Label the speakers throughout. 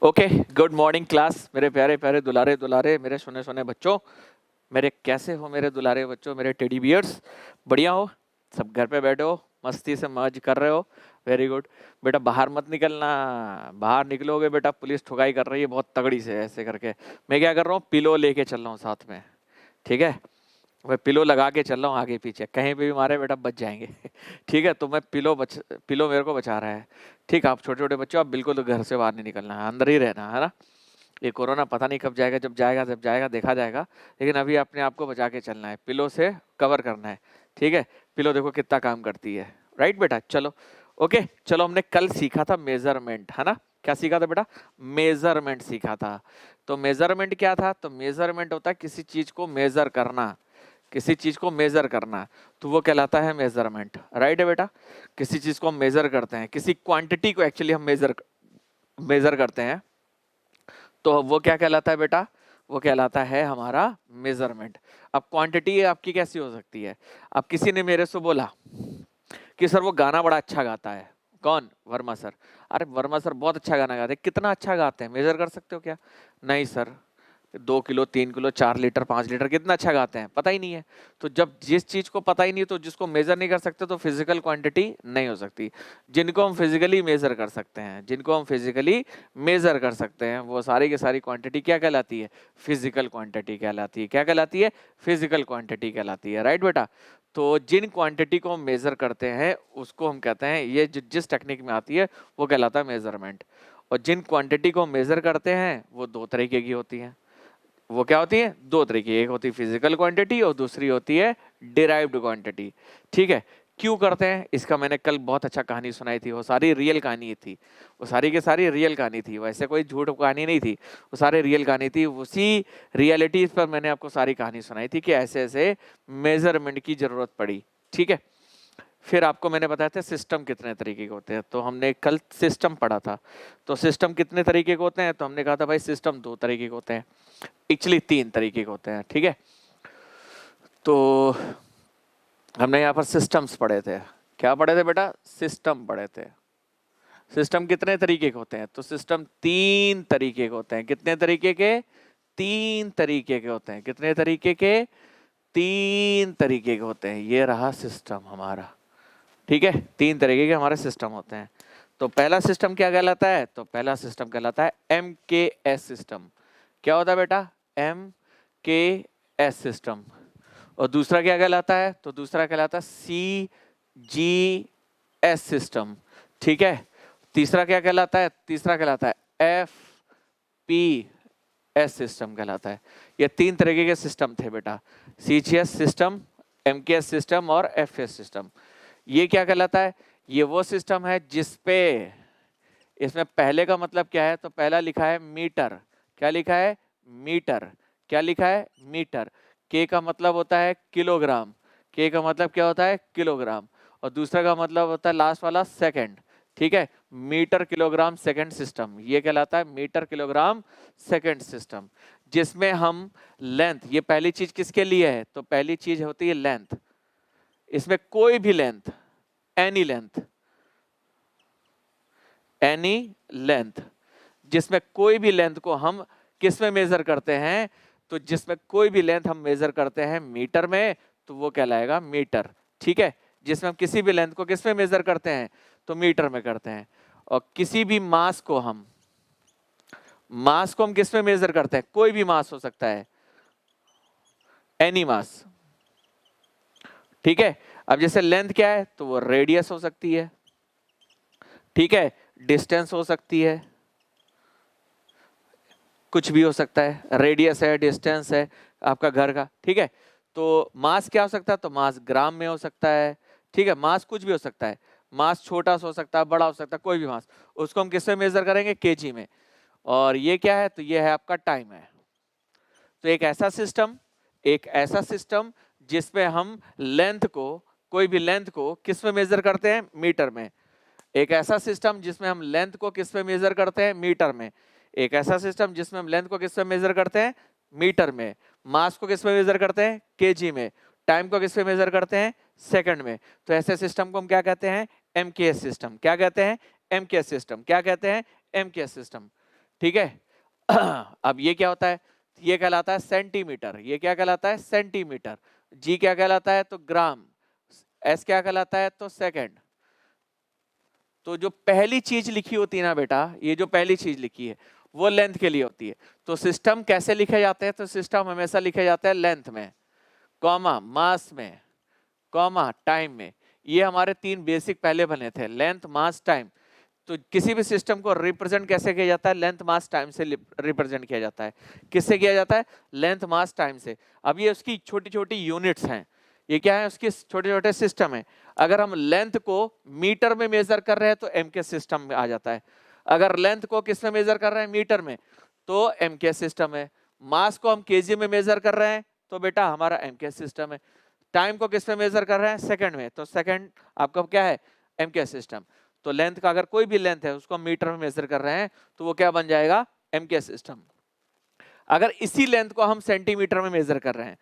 Speaker 1: Okay, good morning class. मेरे प्यारे प्यारे दुलारे दुलारे मेरे सोने सोने बच्चों, मेरे कैसे हो मेरे दुलारे बच्चों, मेरे टेडी बियर्स? बढ़िया हो? सब घर पे बैठे हो, मस्ती से मौज कर रहे हो? Very good. बेटा बाहर मत निकलना, बाहर निकलोगे बेटा पुलिस ठुकाई कर रही है बहुत तगड़ी से ऐसे करके। मैं क्या कर रहा हूँ, पिलो लेके चल रहा हूँ साथ में, ठीक है? मैं पिलो लगा के चल रहा हूँ आगे पीछे, कहीं पे भी मारे बेटा बच जाएंगे। ठीक है, तो मैं पिलो मेरे को बचा रहा है। ठीक, आप छोटे छोटे बच्चों आप बिल्कुल घर से बाहर नहीं निकलना है, अंदर ही रहना है ना। ये कोरोना पता नहीं कब जाएगा, जब जाएगा देखा जाएगा, लेकिन अभी अपने आप को बचा के चलना है, पिलो से कवर करना है। ठीक है, पिलो देखो कितना काम करती है, राइट बेटा? चलो ओके, चलो हमने कल सीखा था मेजरमेंट, है ना? क्या सीखा था बेटा? मेजरमेंट सीखा था। तो मेजरमेंट क्या था? तो मेजरमेंट होता है किसी चीज को मेजर करना, किसी चीज को मेजर करना, तो वो कहलाता है मेजरमेंट, राइट है बेटा? किसी चीज को हम मेजर करते हैं, किसी क्वांटिटी को एक्चुअली हम मेजर करते हैं, तो वो क्या कहलाता है बेटा? वो कहलाता है हमारा मेजरमेंट। अब क्वांटिटी आपकी कैसी हो सकती है? अब किसी ने मेरे से बोला कि सर वो गाना बड़ा अच्छा गाता है। कौन? वर्मा सर। अरे वर्मा सर बहुत अच्छा गाना गाते हैं, कितना अच्छा गाते हैं, मेजर कर सकते हो क्या? नहीं sir, 2 kilo 3 kilo 4 litre 5 litre कितना अच्छा गाते हैं, पता ही नहीं है। तो जब जिस चीज को पता ही नहीं, तो जिसको मेजर नहीं कर सकते, तो फिजिकल क्वांटिटी नहीं हो सकती। जिनको हम फिजिकली मेजर कर सकते हैं, जिनको हम फिजिकली मेजर कर सकते हैं, वो सारी की सारी क्वांटिटी क्या कहलाती है? फिजिकल क्वांटिटी कहलाती है। क्या कहलाती है? फिजिकल क्वांटिटी कहलाती है, राइट बेटा? तो जिन क्वांटिटी को हम मेजर करते हैं उसको हम कहते हैं, ये जिस टेक्निक में आती है वो कहलाता है मेजरमेंट। और जिन क्वांटिटी को हम मेजर करते हैं वो दो तरीके की होती हैं। वो क्या होती है? दो तरीके, एक होती है फिजिकल क्वांटिटी और दूसरी होती है डिराइव्ड क्वांटिटी। ठीक है, क्यों करते हैं इसका मैंने कल बहुत अच्छा कहानी सुनाई थी, वो सारी रियल कहानी थी, वो सारी की सारी रियल कहानी थी, वैसे कोई झूठ कहानी नहीं थी, वो सारी रियल कहानी थी। उसी रियलिटीज पर मैंने आपको सारी कहानी सुनाई थी कि ऐसे ऐसे मेजरमेंट की जरूरत पड़ी। ठीक है, फिर आपको मैंने बताया था सिस्टम कितने तरीके के होते हैं, तो हमने कल सिस्टम पढ़ा था। तो सिस्टम कितने तरीके के होते हैं? तो हमने कहा था भाई सिस्टम दो तरीके के होते हैं, एक्चुअली 3 तरीके के होते हैं। ठीक है, तो हमने यहाँ पर सिस्टम्स पढ़े थे। क्या पढ़े थे बेटा? सिस्टम पढ़े थे। सिस्टम कितने तरीके के होते हैं? तो सिस्टम 3 तरीके के होते हैं। कितने तरीके के? 3 तरीके के होते हैं। कितने तरीके के? 3 तरीके के होते हैं। ये रहा सिस्टम हमारा। ठीक है, 3 तरीके के हमारे सिस्टम होते हैं। तो पहला सिस्टम क्या कहलाता है? तो पहला सिस्टम कहलाता है MKS सिस्टम। क्या होता है बेटा? MKS system. और दूसरा क्या कहलाता है? तो दूसरा कहलाता है CGS सिस्टम। ठीक है, तीसरा क्या कहलाता है? तीसरा कहलाता है FPS सिस्टम कहलाता है। ये 3 तरीके के सिस्टम थे बेटा, CGS सिस्टम, MKS सिस्टम और FS सिस्टम। ये क्या कहलाता है? ये वो सिस्टम है जिसपे, इसमें पहले का मतलब क्या है? तो पहला लिखा है मीटर। क्या लिखा है? मीटर। क्या लिखा है? मीटर। के का मतलब होता है किलोग्राम। के का मतलब क्या होता है? किलोग्राम। और दूसरा का मतलब होता है लास्ट वाला सेकंड। ठीक है, मीटर किलोग्राम सेकंड सिस्टम, ये कहलाता है मीटर किलोग्राम सेकंड सिस्टम, जिसमें हम लेंथ, ये पहली चीज किसके लिए है? तो पहली चीज होती है लेंथ। इसमें कोई भी length, any length, any length, जिसमें कोई भी लेंथ को हम किस में मेजर करते हैं? तो जिसमें कोई भी लेंथ हम मेजर करते हैं मीटर में, तो वो कहलाएगा मीटर। ठीक है, जिसमें हम किसी भी लेंथ को किस में मेजर करते हैं? तो मीटर में करते हैं। और किसी भी मास को हम किस में मेजर करते हैं? कोई भी मास हो सकता है, एनी मास। ठीक है, अब जैसे लेंथ क्या है? तो वो रेडियस हो सकती है। ठीक है, डिस्टेंस हो सकती है, कुछ भी हो सकता है, रेडियस है, डिस्टेंस है आपका घर का। ठीक है, तो मास क्या हो सकता है? तो मास ग्राम में हो सकता है। ठीक है, मास कुछ भी हो सकता है, मास छोटा सा हो सकता है, बड़ा हो सकता है, कोई भी मास, उसको हम किससे मेजर करेंगे? केजी में। और ये क्या है? तो ये है आपका टाइम है। तो एक ऐसा सिस्टम जिसमें हम लेंथ को, कोई भी लेंथ को किस में मेजर करते हैं? मीटर में। एक ऐसा सिस्टम जिसमें हम लेंथ को किस में मेजर करते हैं? मीटर में। एक ऐसा सिस्टम जिसमें हम लेंथ को किस में मेजर करते हैं? मीटर में। मास को किस में मेजर करते हैं? केजी में। टाइम को किस में मेजर करते हैं? सेकंड में। तो ऐसे सिस्टम को हम क्या कहते हैं? MKS system. क्या कहते हैं? MKS system. क्या कहते हैं? MKS system. ठीक है। अब ये क्या होता है, ये कहलाता है सेंटीमीटर, ये क्या कहलाता है सेंटीमीटर, जी क्या कहलाता है तो ग्राम, एस क्या कहलाता है तो सेकंड। तो जो पहली चीज लिखी होती है ना बेटा, ये जो पहली चीज लिखी है वो लेंथ के लिए होती है। तो सिस्टम कैसे लिखे जाते हैं, तो सिस्टम हमेशा लिखे जाते हैं लेंथ में, कॉमा मास में, कॉमा टाइम में। ये हमारे तीन बेसिक पहले बने थे, लेंथ मास टाइम। तो किसी भी सिस्टम को रिप्रेजेंट कैसे किया जाता है, लेंथ मास टाइम से रिप्रेजेंट किया जाता है। किससे किया जाता है, लेंथ मास टाइम से। अब ये उसकी छोटी छोटी यूनिट्स हैं, ये क्या है उसके छोटे छोटे सिस्टम है। अगर हम लेंथ को मीटर में मेजर कर रहे हैं तो एम के सिस्टम में आ जाता है। अगर लेंथ को किस में मेजर कर रहे हैं, मीटर में, तो एम के सिस्टम है। मास को हम केजी में मेजर कर रहे हैं तो बेटा हमारा एम के सिस्टम है। टाइम को किस में मेजर कर रहे हैं, सेकंड में, तो सेकंड आपका क्या है, एम के सिस्टम। तो लेंथ का अगर कोई भी लेंथ है उसको हम मीटर में मेजर कर रहे हैं तो वो क्या बन जाएगा, एम के सिस्टम। अगर इसी लेंथ को हम सेंटीमीटर में मेजर कर रहे हैं,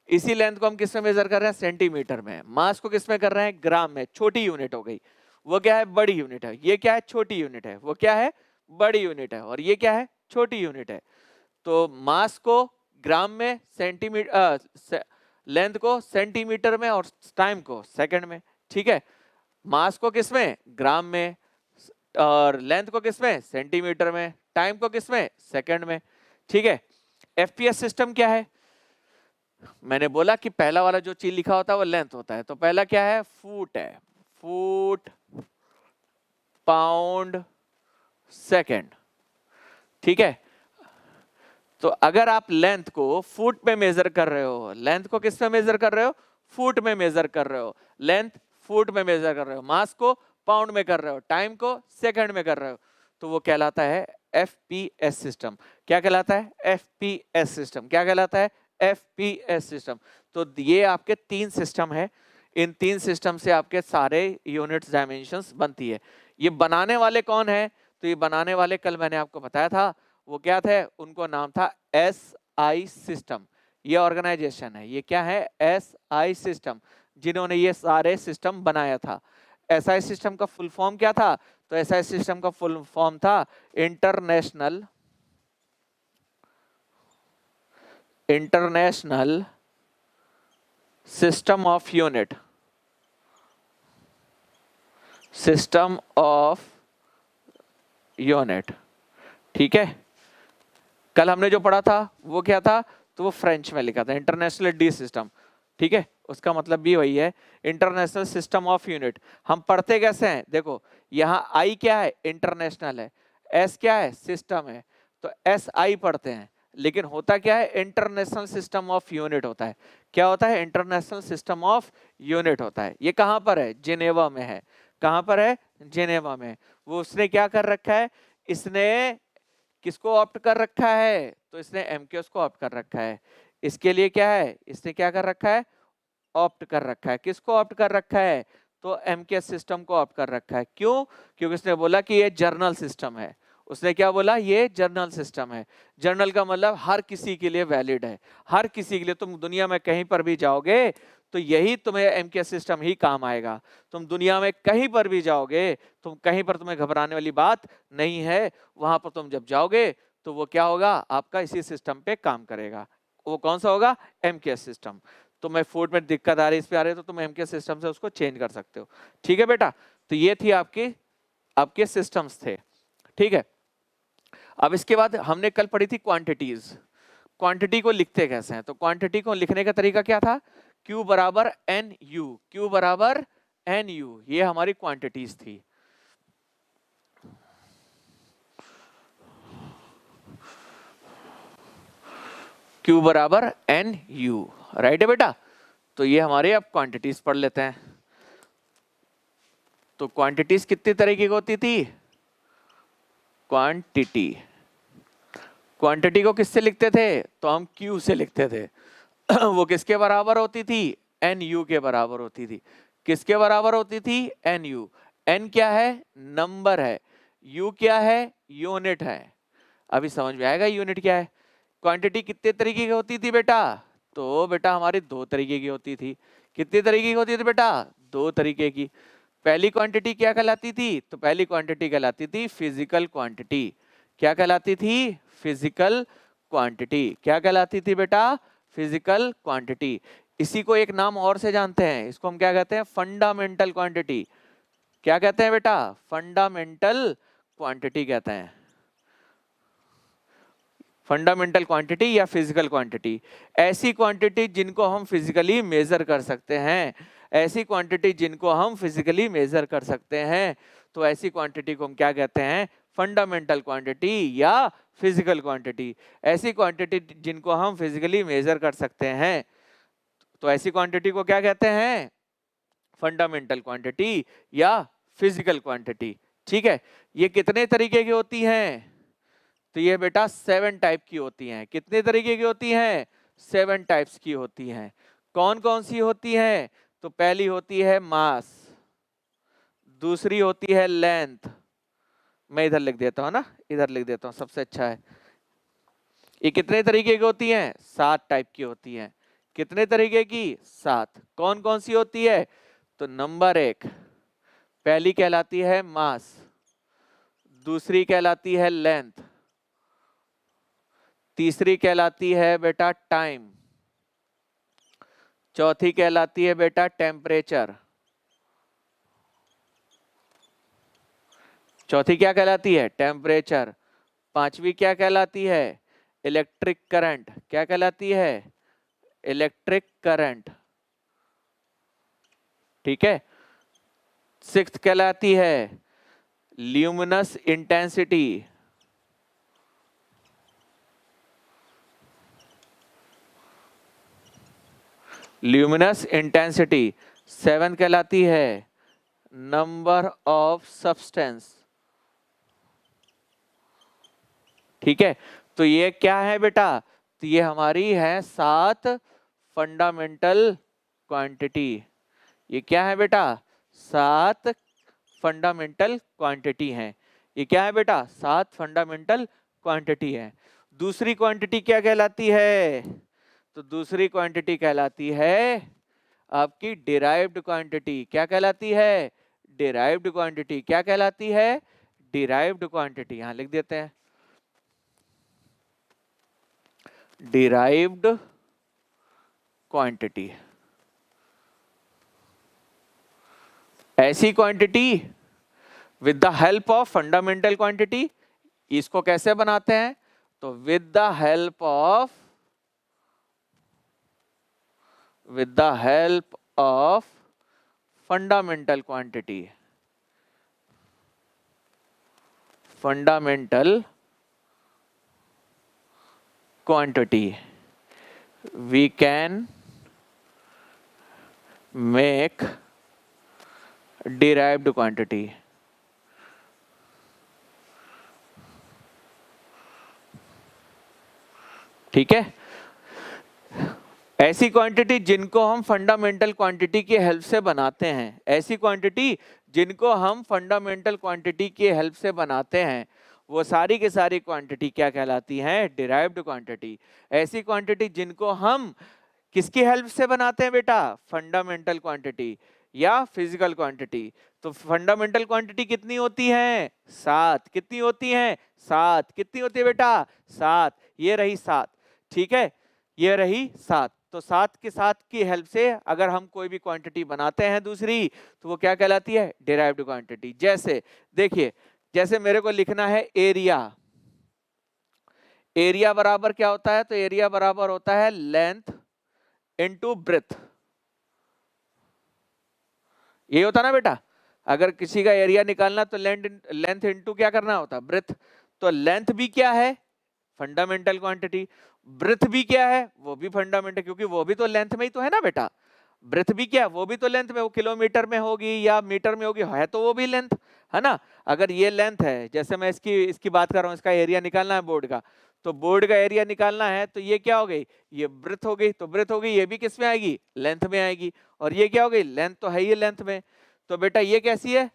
Speaker 1: इसी लेंथ को हम किस में मेजर कर रहे हैं, सेंटीमीटर में। मास को किस में कर रहे हैं, ग्राम में, छोटी यूनिट हो गई। वो क्या है, बड़ी यूनिट है। ये क्या है, छोटी यूनिट है। वो क्या है, बड़ी यूनिट है। और ये क्या है, छोटी यूनिट है। तो मास को ग्राम में, सेंटीमीटर, लेंथ को सेंटीमीटर में, और टाइम को सेकंड में। ठीक है, मास को किस में, ग्राम में, और लेंथ को किस में, सेंटीमीटर में, टाइम को किस में, सेकंड में। ठीक है। एफपीएस सिस्टम क्या है, मैंने बोला कि पहला वाला जो चीज लिखा होता है वो लेंथ होता है। तो पहला क्या है, फुट है, फुट पाउंड सेकंड। ठीक है। तो अगर आप लेंथ को फुट में मेजर कर रहे हो, लेंथ को किस में मेजर कर रहे हो, फुट में मेजर कर रहे हो, लेंथ फुट में मेजर कर रहे हो, मास को पाउंड में कर रहे हो, टाइम को सेकंड में कर रहे हो, तो वो कहलाता है एफपीएस सिस्टम। क्या कहलाता है, एफपीएस सिस्टम। क्या कहलाता है, एफपीएस सिस्टम। तो ये आपके तीन सिस्टम है, इन तीन सिस्टम से आपके सारे यूनिट्स डायमेंशंस बनती है। ये बनाने वाले कौन है, तो ये बनाने वाले कल मैंने आपको बताया था, वो क्या थे, उनको नाम था एस आई सिस्टम। ये ऑर्गेनाइजेशन है, ये क्या है, एस आई सिस्टम, जिन्होंने ये सारे सिस्टम बनाया था। एस आई सिस्टम का फुल फॉर्म क्या था, तो एस आई सिस्टम का फुल फॉर्म था international system of unit, system of unit. ठीक है, कल हमने जो पढ़ा था वो क्या था, तो वो फ्रेंच में लिखा था, इंटरनेशनल डी सिस्टम। ठीक है, उसका मतलब भी वही है, इंटरनेशनल सिस्टम ऑफ यूनिट। हम पढ़ते कैसे हैं, देखो यहाँ आई क्या है, इंटरनेशनल है, एस क्या है, सिस्टम है, तो एस आई पढ़ते हैं। लेकिन होता क्या है, इंटरनेशनल सिस्टम ऑफ यूनिट होता है। क्या होता है, इंटरनेशनल सिस्टम ऑफ यूनिट होता है। ये कहाँ पर है, जिनेवा में है। कहाँ पर है, जिनेवा में। वो उसने क्या कर रखा है, इसने किसको ऑप्ट कर रखा है, तो इसने एमकेएस को ऑप्ट कर रखा है। इसके लिए क्या है, इसने क्या कर रखा है, ऑप्ट कर रखा है। किसको ऑप्ट कर रखा है, तो एमकेएस सिस्टम को ऑप्ट कर रखा है। क्यों, क्योंकि उसने बोला कि ये जर्नल सिस्टम है। उसने क्या बोला, ये जर्नल सिस्टम है। जर्नल का मतलब हर किसी के लिए वैलिड है, हर किसी के लिए। तुम दुनिया में कहीं पर भी जाओगे तो यही तुम्हें एमकेएस सिस्टम ही काम आएगा। तुम दुनिया में कहीं पर भी जाओगे, तुम कहीं पर तुम्हें घबराने वाली बात नहीं है। वहां पर तुम जब जाओगे तो वो क्या होगा, आपका इसी सिस्टम पे काम करेगा। वो कौन सा होगा, एमकेएस सिस्टम। तो मैं फूड में दिक्कत आ रही है, इस पे आ रही है, तो तुम एमकेएस सिस्टम से उसको चेंज कर सकते हो। ठीक है बेटा, तो ये थी आपके आपके सिस्टम्स थे। ठीक है, अब इसके बाद हमने कल पढ़ी थी क्वांटिटीज। क्वांटिटी को लिखते कैसे हैं, तो क्वांटिटी को लिखने का तरीका क्या था, Q बराबर एन यू, Q बराबर एन यू, ये हमारी क्वांटिटीज थी। Q बराबर एन यू, राइट है बेटा। तो ये हमारे अब क्वांटिटीज पढ़ लेते हैं। तो क्वांटिटीज कितनी तरीके की होती थी, क्वांटिटी को किससे लिखते थे, तो हम Q से लिखते थे। वो किसके बराबर होती थी, एन यू के बराबर होती थी। किसके बराबर होती थी, एन यू। एन क्या है, नंबर है, यू क्या है, यूनिट है। अभी समझ में आएगा यूनिट क्या है। क्वांटिटी कितने तरीके की होती थी बेटा, तो बेटा हमारी दो तरीके की होती थी। कितनी तरीके की होती थी बेटा, दो तरीके की। पहली क्वांटिटी क्या कहलाती थी, तो पहली क्वांटिटी कहलाती थी फिजिकल क्वांटिटी। क्या कहलाती थी? Physical quantity. क्या कहलाती थी बेटा? Physical quantity. इसी को एक नाम और से जानते हैं, इसको हम क्या कहते हैं? Fundamental quantity. क्या कहते हैं बेटा? फंडामेंटल क्वांटिटी कहते हैं। फंडामेंटल क्वांटिटी या फिजिकल क्वांटिटी, ऐसी क्वांटिटी जिनको हम फिजिकली मेजर कर सकते हैं, ऐसी क्वांटिटी जिनको हम फिजिकली मेजर कर सकते हैं, तो ऐसी क्वांटिटी को हम क्या कहते हैं? फंडामेंटल क्वांटिटी या फिजिकल क्वांटिटी। ऐसी क्वांटिटी जिनको हम फिजिकली मेजर कर सकते हैं, तो ऐसी क्वांटिटी को क्या कहते हैं? फंडामेंटल क्वांटिटी या फिजिकल क्वांटिटी। ठीक है, ये कितने तरीके की होती हैं? तो ये बेटा 7 टाइप की होती हैं। कितने तरीके की होती हैं? 7 टाइप्स की होती हैं। कौन कौन सी होती हैं? तो पहली होती है मास, दूसरी होती है लेंथ, मैं इधर लिख देता हूं ना, इधर लिख देता हूं, सबसे अच्छा है। ये कितने तरीके की होती हैं? 7 टाइप की होती हैं। कितने तरीके की? 7। कौन कौन सी होती है? तो नंबर 1 पहली कहलाती है मास, दूसरी कहलाती है लेंथ, तीसरी कहलाती है बेटा टाइम, चौथी कहलाती है बेटा टेम्परेचर, चौथी क्या कहलाती है? टेम्परेचर। पांचवी क्या कहलाती है? Electric current. क्या कहलाती है? Electric current. ठीक है। 6th कहलाती है luminous intensity. Luminous intensity. 7th कहलाती है नंबर ऑफ सब्सटेंस। ठीक है, तो ये क्या है बेटा? तो ये हमारी है 7 फंडामेंटल क्वांटिटी। ये क्या है बेटा? 7 फंडामेंटल क्वांटिटी हैं। ये क्या है बेटा? 7 फंडामेंटल क्वांटिटी है। दूसरी क्वांटिटी क्या कहलाती है? तो दूसरी क्वांटिटी कहलाती है आपकी डिराइव्ड क्वांटिटी। क्या कहलाती है? Derived quantity. क्या कहलाती है? Derived quantity. यहां लिख देते हैं डिराइव्ड क्वांटिटी। ऐसी quantity with the help of fundamental quantity. इसको कैसे बनाते हैं? तो with the help of fundamental quantity. Fundamental quantity we can make derived quantity। ठीक है, ऐसी क्वांटिटी जिनको हम फंडामेंटल क्वांटिटी की हेल्प से बनाते हैं, ऐसी क्वांटिटी जिनको हम फंडामेंटल क्वांटिटी की हेल्प से बनाते हैं, वो सारी की सारी क्वांटिटी क्या कहलाती हैं? Derived quantity. ऐसी क्वांटिटी जिनको हम किसकी हेल्प से बनाते हैं बेटा? फंडामेंटल क्वांटिटी या फिजिकल क्वांटिटी। तो फंडामेंटल क्वांटिटी कितनी होती है? 7। कितनी होती है? 7। कितनी होती है बेटा? 7। ये रही 7। ठीक है, ये रही 7। तो 7 के साथ की हेल्प से अगर हम कोई भी क्वांटिटी बनाते हैं दूसरी, तो वो क्या कहलाती है? Derived quantity. जैसे देखिए, जैसे मेरे को लिखना है एरिया। एरिया बराबर क्या होता है? तो एरिया बराबर होता है लेंथ इनटू ब्रेथ। ये होता ना बेटा, अगर किसी का एरिया निकालना तो लेंथ इनटू क्या करना होता? ब्रेथ। तो लेंथ भी क्या है? Fundamental quantity. ब्रेथ भी क्या है? वो भी फंडामेंटल, क्योंकि वो भी तो लेंथ में ही तो है ना बेटा। ब्रेथ भी क्या? वो भी तो लेंथ में, वो किलोमीटर में होगी या मीटर में होगी, है तो वो भी लेंथ, है ना। अगर ये लेंथ है, जैसे मैं इसकी बात कर रहा हूँ, इसका एरिया निकालना है बोर्ड का, तो बोर्ड का एरिया निकालना है, तो ये क्या हो गई? ये ब्रेथ हो गई। तो ब्रेथ हो गई, ये भी किस में आएगी? लेंथ में आएगी। और ये क्या हो गई? लेंथ तो है ही लेंथ में। तो बेटा ये कैसी है?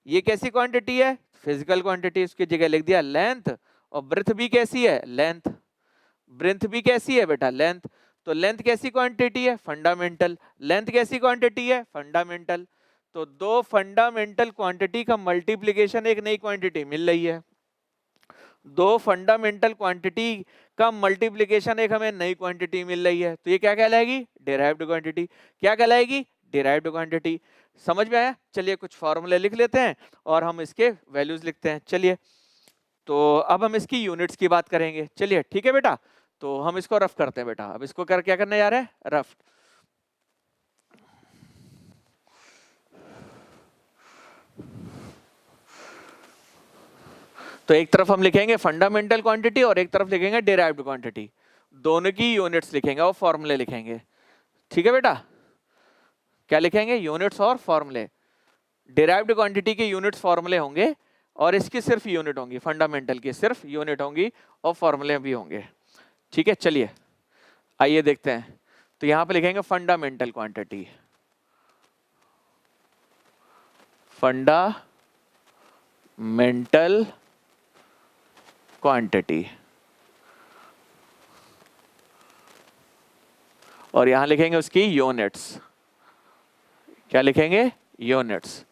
Speaker 1: ये कैसी क्वांटिटी है? Physical quantity. इसकी जगह लिख दिया लेंथ। और ब्रेथ भी कैसी है? लेंथ। ब्रेथ भी कैसी है बेटा? लेंथ। तो लेंथ कैसी क्वांटिटी है? फंडामेंटल। लेंथ कैसी क्वांटिटी है? फंडामेंटल। तो दो फंडामेंटल क्वांटिटी का मल्टीप्लिकेशन एक नई क्वांटिटी मिल रही है। दो फंडामेंटल क्वांटिटी का मल्टीप्लीकेशन एक हमें नई क्वांटिटी मिल रही है, तो ये क्या कहलाएगी? Derived quantity. क्या कहलाएगी? Derived quantity. समझ में आया? चलिए कुछ फॉर्मूले लिख लेते हैं और हम इसके वैल्यूज लिखते हैं। चलिए, तो अब हम इसकी यूनिट्स की बात करेंगे। चलिए ठीक है बेटा, तो हम इसको रफ करते हैं बेटा। अब इसको कर क्या करने जा रहे हैं? रफ। तो एक तरफ हम लिखेंगे फंडामेंटल क्वांटिटी और एक तरफ लिखेंगे डिराइव्ड क्वांटिटी। दोनों की यूनिट्स लिखेंगे और फॉर्मूले लिखेंगे। ठीक है बेटा, क्या लिखेंगे? यूनिट्स और फॉर्मूले। डिराइव्ड क्वांटिटी के यूनिट्स फॉर्मूले होंगे और इसकी सिर्फ यूनिट होंगी, फंडामेंटल की सिर्फ यूनिट होंगी और फॉर्मूले भी होंगे। ठीक है, चलिए आइए देखते हैं। तो यहां पे लिखेंगे फंडामेंटल क्वांटिटी, फंडामेंटल क्वांटिटी, और यहां लिखेंगे उसकी यूनिट्स। क्या लिखेंगे? यूनिट्स।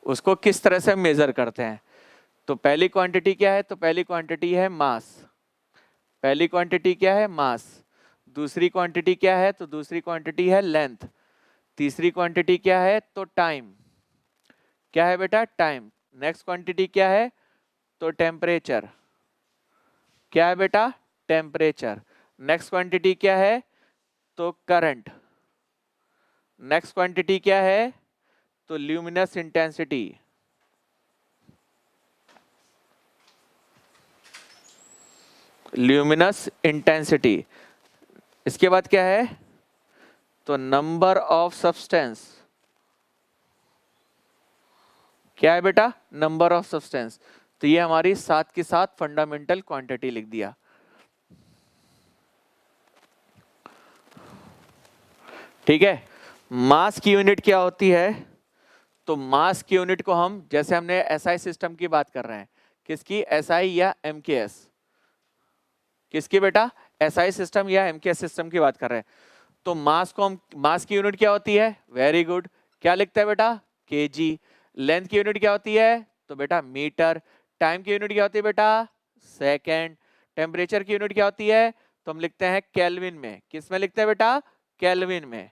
Speaker 1: उसको किस तरह से मेजर करते हैं? तो पहली क्वांटिटी क्या है? तो पहली क्वांटिटी है मास। पहली क्वांटिटी क्या है? मास। दूसरी क्वांटिटी क्या है? तो दूसरी क्वांटिटी है लेंथ। तीसरी क्वांटिटी क्या है? तो टाइम। क्या है बेटा? टाइम। नेक्स्ट क्वांटिटी क्या है? तो टेम्परेचर। क्या है बेटा? टेम्परेचर। नेक्स्ट क्वांटिटी क्या है? तो करंट। नेक्स्ट क्वांटिटी क्या है? तो ल्यूमिनस इंटेंसिटी। Luminous intensity. इसके बाद क्या है? तो नंबर ऑफ सब्सटेंस। क्या है बेटा? Number of substance. तो ये हमारी साथ के साथ फंडामेंटल क्वांटिटी लिख दिया। ठीक है, मास की यूनिट क्या होती है? तो मास की यूनिट को हम, जैसे हमने एसआई सिस्टम की बात कर रहे हैं, किसकी? एसआई या एमकेएस? किसकी बेटा? एसआई सिस्टम या एमकेएस सिस्टम की बात कर रहे हैं। तो मास को हम, मास की यूनिट क्या होती है? वेरी गुड, क्या लिखता है बेटा? केजी। लेंथ की यूनिट क्या होती है? तो बेटा मीटर। टाइम की यूनिट क्या होती है बेटा? सेकेंड। टेम्परेचर की यूनिट क्या होती है? तो हम लिखते हैं केल्विन में। किस में लिखते हैं बेटा? केल्विन में।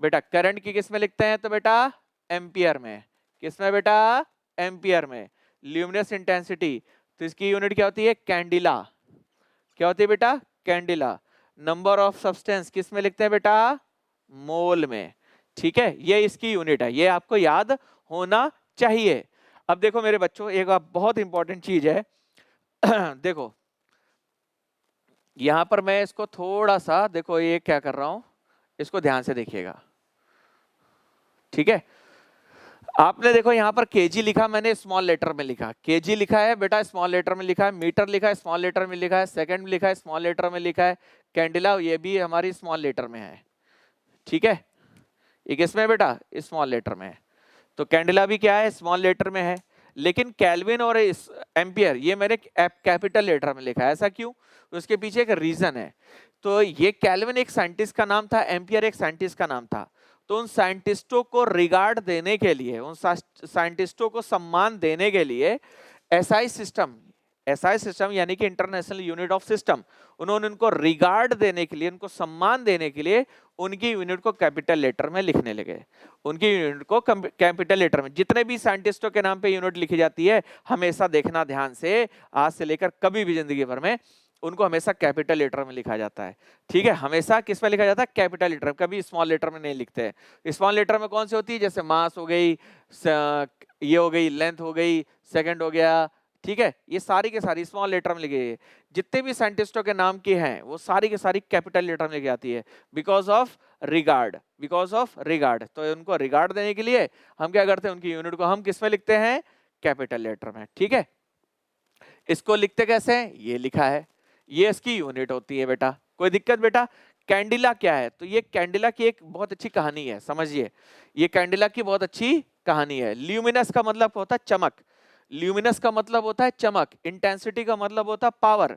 Speaker 1: बेटा करंट की किस में लिखते हैं? तो बेटा एम्पियर में। किस में बेटा? एम्पियर में। ल्यूमिनस इंटेंसिटी, तो इसकी यूनिट क्या होती है? कैंडिला। क्या होती है बेटा? कैंडिला। नंबर ऑफ सब्सटेंस किस में लिखते हैं बेटा? मोल में। ठीक है, ये इसकी यूनिट है, ये आपको याद होना चाहिए। अब देखो मेरे बच्चों, एक बहुत इंपॉर्टेंट चीज है देखो यहां पर मैं इसको थोड़ा सा, देखो ये क्या कर रहा हूं, इसको ध्यान से देखिएगा। ठीक है, आपने देखो यहाँ पर केजी लिखा, मैंने स्मॉल लेटर में लिखा। केजी लिखा है बेटा स्मॉल लेटर में लिखा है, मीटर लिखा है स्मॉल लेटर में लिखा है, सेकंड लिखा है स्मॉल लेटर में लिखा है, कैंडिला ये भी हमारी स्मॉल लेटर में है। ठीक है, ये किसमें है बेटा? स्मॉल लेटर में है। तो कैंडिला भी क्या है? स्मॉल लेटर में है। लेकिन केल्विन और एम्पियर ये मैंने कैपिटल लेटर में लिखा है। ऐसा क्यों? उसके पीछे एक रीजन है। तो ये केल्विन एक साइंटिस्ट का नाम था, एम्पियर एक साइंटिस्ट का नाम था। तो उन साइंटिस्टों को रिगार्ड देने के लिए, उन साइंटिस्टों को सम्मान देने के लिए एसआई सिस्टम, एसआई सिस्टम यानी कि इंटरनेशनल यूनिट ऑफ सिस्टम, उन्होंने उनको रिगार्ड देने के लिए, उनको सम्मान देने के लिए उनकी यूनिट को कैपिटल लेटर में लिखने लगे। उनकी यूनिट को कैपिटल लेटर में, जितने भी साइंटिस्टों के नाम पे यूनिट लिखी जाती है, हमेशा देखना ध्यान से, आज से लेकर कभी भी जिंदगी भर में उनको हमेशा कैपिटल लेटर में लिखा जाता है। ठीक है, हमेशा किस में लिखा जाता है? कैपिटल लेटर, कभी स्मॉल लेटर में नहीं लिखते हैं। स्मॉल लेटर में कौन सी होती है? जैसे मास हो गई, ये हो गई, लेंथ हो गई, सेकंड हो गया। ठीक है, ये सारी के सारी स्मॉल लेटर में लिखी है। जितने भी साइंटिस्टों के नाम की हैं वो सारी के सारी कैपिटल लेटर में लिखी जाती है, because of regard, because of regard. तो उनको रिगार्ड देने के लिए हम क्या करते हैं? उनकी यूनिट को हम किस में लिखते हैं? कैपिटल लेटर में। ठीक है, इसको लिखते कैसे हैं? ये लिखा है, ये इसकी यूनिट होती है बेटा। कोई दिक्कत बेटा? कैंडिला क्या है? तो ये कैंडिला की एक बहुत अच्छी कहानी है, समझिए। ये कैंडिला की बहुत अच्छी कहानी है। ल्यूमिनस का मतलब होता है चमक, ल्यूमिनस का मतलब होता है चमक, इंटेंसिटी का मतलब होता है पावर।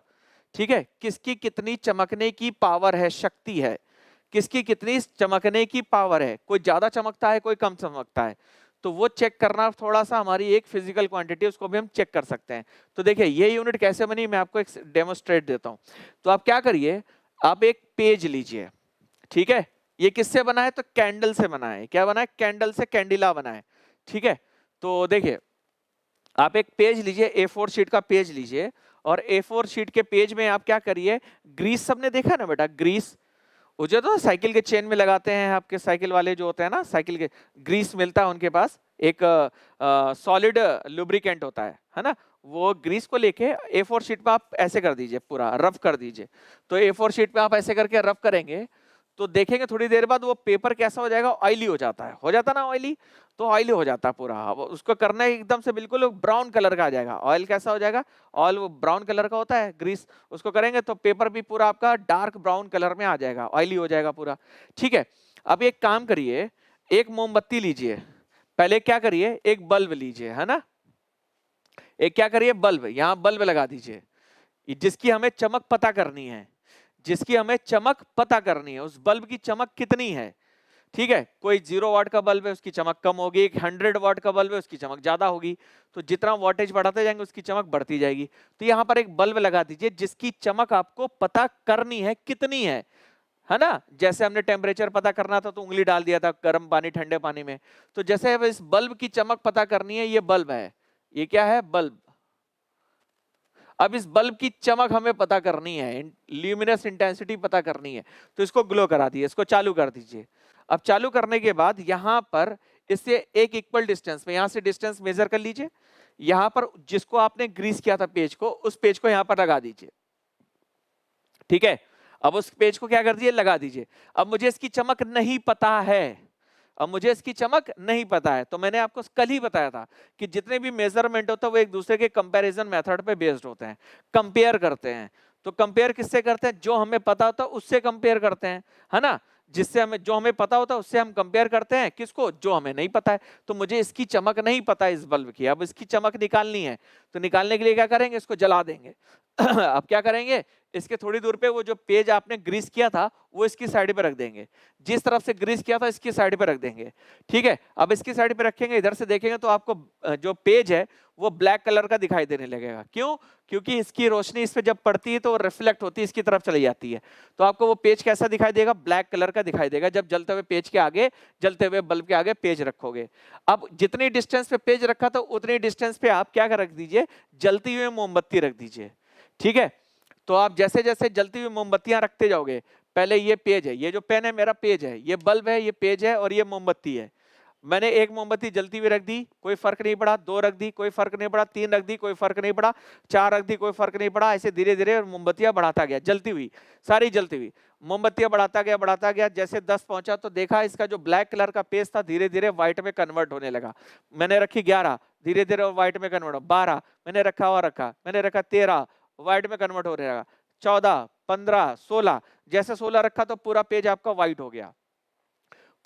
Speaker 1: ठीक है, किसकी कितनी चमकने की पावर है, शक्ति है, किसकी कितनी चमकने की पावर है। कोई ज्यादा चमकता है, कोई कम चमकता है। तो वो चेक करना थोड़ा सा हमारी एक फिजिकल क्वांटिटी, उसको भी हम चेक कर सकते हैं। तो देखिए ये यूनिट कैसे बनी, मैं आपको एक डेमोस्ट्रेट देता हूं। तो आप क्या करिए, आप एक पेज लीजिए, ठीक है, ये किससे बना है, तो कैंडल से बना है। क्या बना है, कैंडल से कैंडिला बना है, ठीक है। तो देखिए आप एक पेज लीजिए, A4 शीट का पेज लीजिए, और A4 शीट के पेज में आप क्या करिए, ग्रीस सबने देखा ना बेटा, ग्रीस वो जो तो साइकिल के चेन में लगाते हैं, आपके साइकिल वाले जो होते हैं ना, साइकिल के ग्रीस मिलता है उनके पास, एक सॉलिड लुब्रिकेंट होता है ना। वो ग्रीस को लेके A4 शीट पे आप ऐसे कर दीजिए, पूरा रफ कर दीजिए। तो A4 शीट पे आप ऐसे करके रफ करेंगे तो देखेंगे थोड़ी देर बाद वो पेपर कैसा हो जाएगा, ऑयली हो जाता है, हो जाता ना ऑयली, तो ऑयली हो जाता है पूरा। अब उसको करना है एकदम से बिल्कुल ब्राउन कलर का आ जाएगा। ऑयल कैसा हो जाएगा, ऑयल वो ब्राउन कलर का होता है, ग्रीस, उसको करेंगे तो पेपर भी पूरा आपका डार्क ब्राउन कलर में आ जाएगा, ऑयली हो जाएगा पूरा, ठीक है। अब एक काम करिए, एक मोमबत्ती लीजिए, पहले क्या करिए, एक बल्ब लीजिए, है ना, एक क्या करिए, बल्ब, यहां बल्ब लगा दीजिए, जिसकी हमें चमक पता करनी है, जिसकी हमें चमक पता करनी है, उस बल्ब की चमक कितनी है, ठीक है। कोई 0 वाट का बल्ब है, उसकी चमक कम होगी, एक 100 वाट का बल्ब है, उसकी चमक ज्यादा होगी। तो जितना वोल्टेज बढ़ाते जाएंगे उसकी चमक बढ़ती जाएगी। तो यहां पर एक बल्ब लगा दीजिए जिसकी चमक आपको पता करनी है कितनी है ना। जैसे हमने टेम्परेचर पता करना था तो उंगली डाल दिया था गर्म पानी ठंडे पानी में। तो जैसे अब इस बल्ब की चमक पता करनी है, ये बल्ब है, ये क्या है, बल्ब। अब इस बल्ब की चमक हमें पता करनी है, ल्यूमिनस इंटेंसिटी पता करनी है, तो इसको ग्लो करा दिए, इसको चालू कर दीजिए। अब चालू करने के बाद यहां पर इससे एक इक्वल डिस्टेंस में, यहां से डिस्टेंस मेजर कर लीजिए, यहां पर जिसको आपने ग्रीस किया था पेज को, उस पेज को यहां पर लगा दीजिए, ठीक है। अब उस पेज को क्या कर दिए, लगा दीजिए। अब मुझे इसकी चमक नहीं पता है, अब मुझे इसकी चमक नहीं पता है, तो मैंने आपको कल ही बताया था कि जितने भी मेजरमेंट होता है वो एक दूसरे के कंपैरिजन मेथड पे बेस्ड होते हैं, कंपेयर करते हैं। तो कंपेयर किससे करते हैं, जो हमें पता होता है उससे कंपेयर करते हैं, है ना। जिससे हमें, जो हमें पता होता है उससे हम कंपेयर करते हैं, किसको, जो हमें नहीं पता है। तो मुझे इसकी चमक नहीं पता है इस बल्ब की, अब इसकी चमक निकालनी है, तो निकालने के लिए क्या करेंगे, इसको जला देंगे। अब क्या करेंगे, इसके थोड़ी दूर पे वो जो पेज आपने ग्रीस किया था वो इसकी साइड पे रख देंगे, जिस तरफ से ग्रीस किया था इसकी साइड पे रख देंगे, ठीक है। अब इसकी साइड पे रखेंगे, इधर से देखेंगे तो आपको जो पेज है वो ब्लैक कलर का दिखाई देने लगेगा। क्यों, क्योंकि इसकी रोशनी इस पे जब पड़ती है तो रिफ्लेक्ट होती है, इसकी तरफ चली जाती है। तो आपको वो पेज कैसा दिखाई देगा, ब्लैक कलर का दिखाई देगा, जब जलते हुए पेज के आगे, जलते हुए बल्ब के आगे पेज रखोगे। अब जितनी डिस्टेंस पे पेज रखा था उतनी डिस्टेंस पे आप क्या रख दीजिए, जलती हुई मोमबत्ती रख दीजिए, ठीक है। तो आप जैसे जैसे जलती हुई मोमबत्तियां रखते जाओगे, पहले ये पेज है, ये जो पेन है मेरा पेज है, ये बल्ब है, ये पेज है, और ये मोमबत्ती है। मैंने एक मोमबत्ती जलती हुई रख दी, कोई फर्क नहीं पड़ा, 2 रख दी, कोई फर्क नहीं पड़ा, 3 रख दी, कोई फर्क नहीं पड़ा, 4 रख दी, कोई फर्क नहीं पड़ा। ऐसे धीरे धीरे मोमबत्तियां बढ़ाता गया, जलती हुई, सारी जलती हुई मोमबत्तियां बढ़ाता गया। जैसे 10 पहुंचा तो देखा इसका जो ब्लैक कलर का पेज था धीरे धीरे व्हाइट में कन्वर्ट होने लगा। मैंने रखी 11, धीरे धीरे व्हाइट में कन्वर्ट हो, 12 मैंने रखा और रखा, मैंने रखा 13, व्हाइट में कन्वर्ट हो रहा, 14, 15, 16, जैसे 16 रखा तो पूरा पेज आपका व्हाइट हो गया,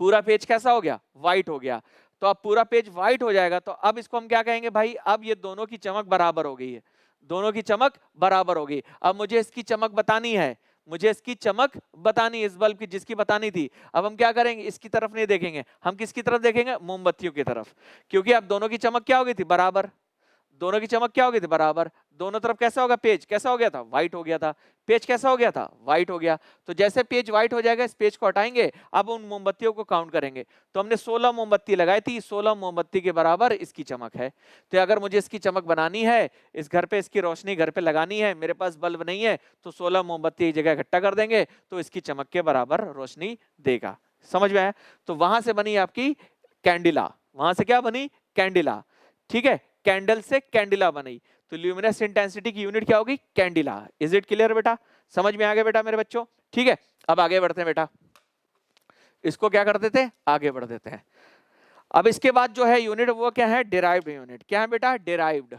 Speaker 1: पूरा पेज कैसा हो गया, व्हाइट हो गया। तो अब पूरा पेज व्हाइट हो जाएगा तो अब इसको हम क्या कहेंगे भाई, अब ये दोनों की चमक बराबर हो गई है, दोनों की चमक बराबर हो गई। अब मुझे इसकी चमक बतानी है, मुझे इसकी चमक बतानी है, इस बल्ब की जिसकी बतानी थी। अब हम क्या करेंगे, इसकी तरफ नहीं देखेंगे, हम किसकी तरफ देखेंगे, मोमबत्तियों की तरफ, क्योंकि अब दोनों की चमक क्या हो गई थी, बराबर, दोनों की चमक क्या हो गई थी, बराबर। दोनों तरफ कैसा होगा, पेज कैसा हो गया था, व्हाइट हो गया था, पेज कैसा हो गया था, व्हाइट हो गया। तो जैसे पेज व्हाइट हो जाएगा इस पेज को हटाएंगे, अब उन मोमबत्तियों को काउंट करेंगे। तो हमने 16 मोमबत्ती लगाई थी, 16 मोमबत्ती के बराबर इसकी चमक है। तो अगर मुझे इसकी चमक बनानी है, इस घर पे इसकी रोशनी घर पे लगानी है, मेरे पास बल्ब नहीं है, तो 16 मोमबत्ती एक जगह इकट्ठा कर देंगे तो इसकी चमक के बराबर रोशनी देगा। समझ में आया। तो वहां से बनी आपकी कैंडिला, वहां से क्या बनी, कैंडिला, ठीक है। कैंडल से कैंडिला बनी, तो ल्यूमिनस इंटेंसिटी की यूनिट क्या होगी, कैंडिला। इज इट क्लियर बेटा, समझ में आ गया बेटा मेरे बच्चों, ठीक है। अब आगे बढ़ते हैं बेटा, इसको क्या कर देते हैं, आगे बढ़ देते हैं। अब इसके बाद जो है यूनिट वो क्या है, डिराइव्ड यूनिट। क्या है बेटा, डिराइव्ड।